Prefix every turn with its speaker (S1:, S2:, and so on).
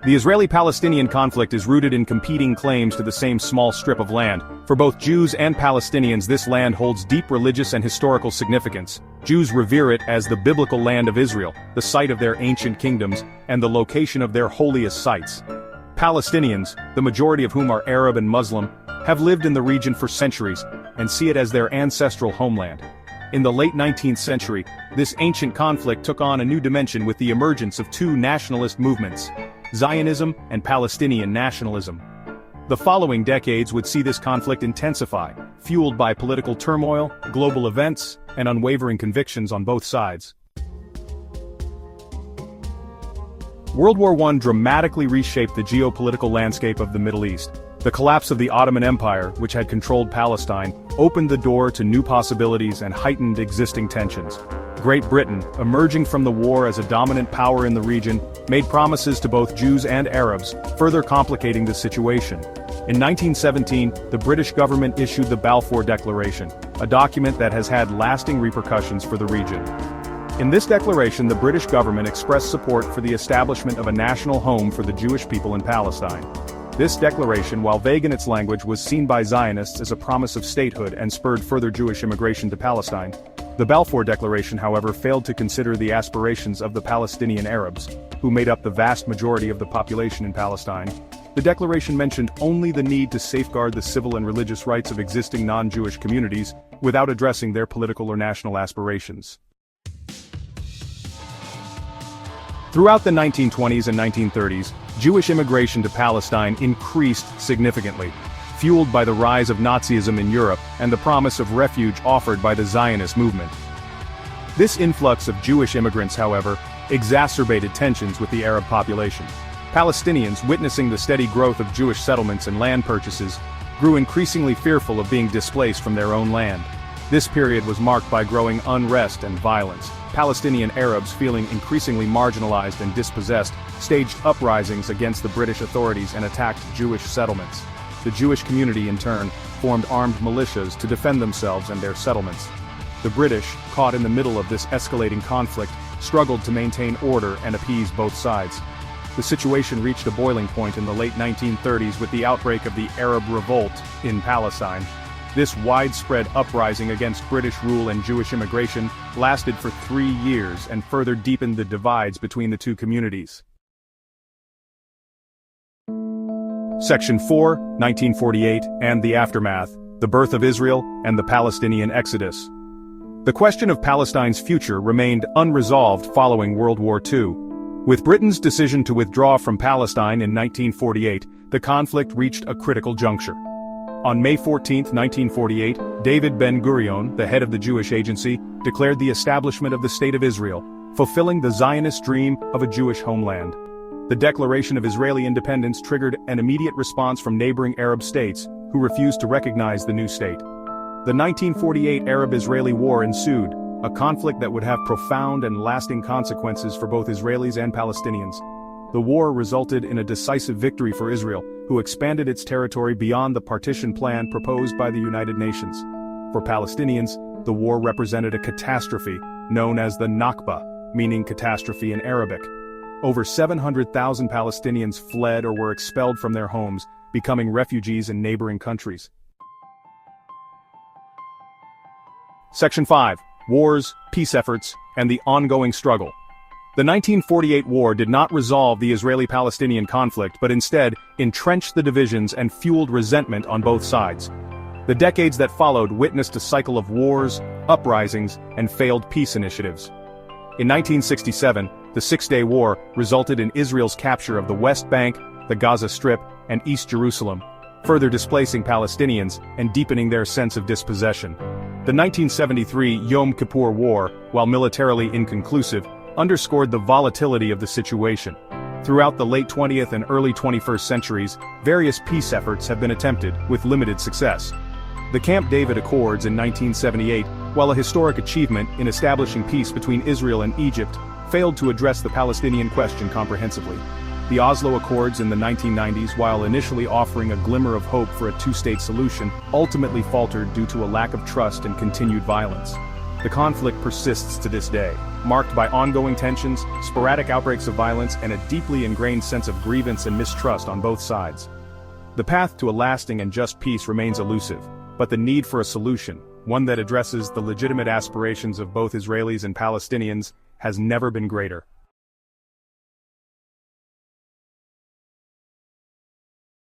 S1: The Israeli-Palestinian conflict is rooted in competing claims to the same small strip of land. For both Jews and Palestinians, this land holds deep religious and historical significance. Jews revere it as the biblical land of Israel, the site of their ancient kingdoms, and the location of their holiest sites. Palestinians, the majority of whom are Arab and Muslim, have lived in the region for centuries, and see it as their ancestral homeland. In the late 19th century, this ancient conflict took on a new dimension with the emergence of two nationalist movements: Zionism and Palestinian nationalism. The following decades would see this conflict intensify, fueled by political turmoil, global events, and unwavering convictions on both sides. World War I dramatically reshaped the geopolitical landscape of the Middle East. The collapse of the Ottoman Empire, which had controlled Palestine, opened the door to new possibilities and heightened existing tensions. Great Britain, emerging from the war as a dominant power in the region, made promises to both Jews and Arabs, further complicating the situation. In 1917, the British government issued the Balfour Declaration, a document that has had lasting repercussions for the region. In this declaration, the British government expressed support for the establishment of a national home for the Jewish people in Palestine. This declaration, while vague in its language, was seen by Zionists as a promise of statehood and spurred further Jewish immigration to Palestine. The Balfour Declaration, however, failed to consider the aspirations of the Palestinian Arabs, who made up the vast majority of the population in Palestine. The declaration mentioned only the need to safeguard the civil and religious rights of existing non-Jewish communities, without addressing their political or national aspirations. Throughout the 1920s and 1930s, Jewish immigration to Palestine increased significantly, fueled by the rise of Nazism in Europe and the promise of refuge offered by the Zionist movement. This influx of Jewish immigrants, however, exacerbated tensions with the Arab population. Palestinians, witnessing the steady growth of Jewish settlements and land purchases, grew increasingly fearful of being displaced from their own land. This period was marked by growing unrest and violence. Palestinian Arabs, feeling increasingly marginalized and dispossessed, staged uprisings against the British authorities and attacked Jewish settlements. The Jewish community, in turn, formed armed militias to defend themselves and their settlements. The British, caught in the middle of this escalating conflict, struggled to maintain order and appease both sides. The situation reached a boiling point in the late 1930s with the outbreak of the Arab Revolt in Palestine. This widespread uprising against British rule and Jewish immigration lasted for 3 years and further deepened the divides between the two communities. Section 4, 1948, and the Aftermath, the Birth of Israel and the Palestinian Exodus. The question of Palestine's future remained unresolved following World War II. With Britain's decision to withdraw from Palestine in 1948, the conflict reached a critical juncture. On May 14, 1948, David Ben-Gurion, the head of the Jewish Agency, declared the establishment of the State of Israel, fulfilling the Zionist dream of a Jewish homeland. The declaration of Israeli independence triggered an immediate response from neighboring Arab states, who refused to recognize the new state. The 1948 Arab-Israeli War ensued, a conflict that would have profound and lasting consequences for both Israelis and Palestinians. The war resulted in a decisive victory for Israel, who expanded its territory beyond the partition plan proposed by the United Nations. For Palestinians, the war represented a catastrophe, known as the Nakba, meaning catastrophe in Arabic. Over 700,000 Palestinians fled or were expelled from their homes, becoming refugees in neighboring countries. Section 5. Wars, peace efforts, and the ongoing struggle. The 1948 war did not resolve the Israeli-Palestinian conflict but instead entrenched the divisions and fueled resentment on both sides. The decades that followed witnessed a cycle of wars, uprisings, and failed peace initiatives. In 1967, the Six-Day War resulted in Israel's capture of the West Bank, the Gaza Strip, and East Jerusalem, further displacing Palestinians and deepening their sense of dispossession. The 1973 Yom Kippur War, while militarily inconclusive, underscored the volatility of the situation. Throughout the late 20th and early 21st centuries, various peace efforts have been attempted, with limited success. The Camp David Accords in 1978, while a historic achievement in establishing peace between Israel and Egypt, failed to address the Palestinian question comprehensively. The Oslo Accords in the 1990s, while initially offering a glimmer of hope for a two-state solution, ultimately faltered due to a lack of trust and continued violence. The conflict persists to this day. marked by ongoing tensions, sporadic outbreaks of violence, and a deeply ingrained sense of grievance and mistrust on both sides. The path to a lasting and just peace remains elusive, but the need for a solution, one that addresses the legitimate aspirations of both Israelis and Palestinians, has never been greater.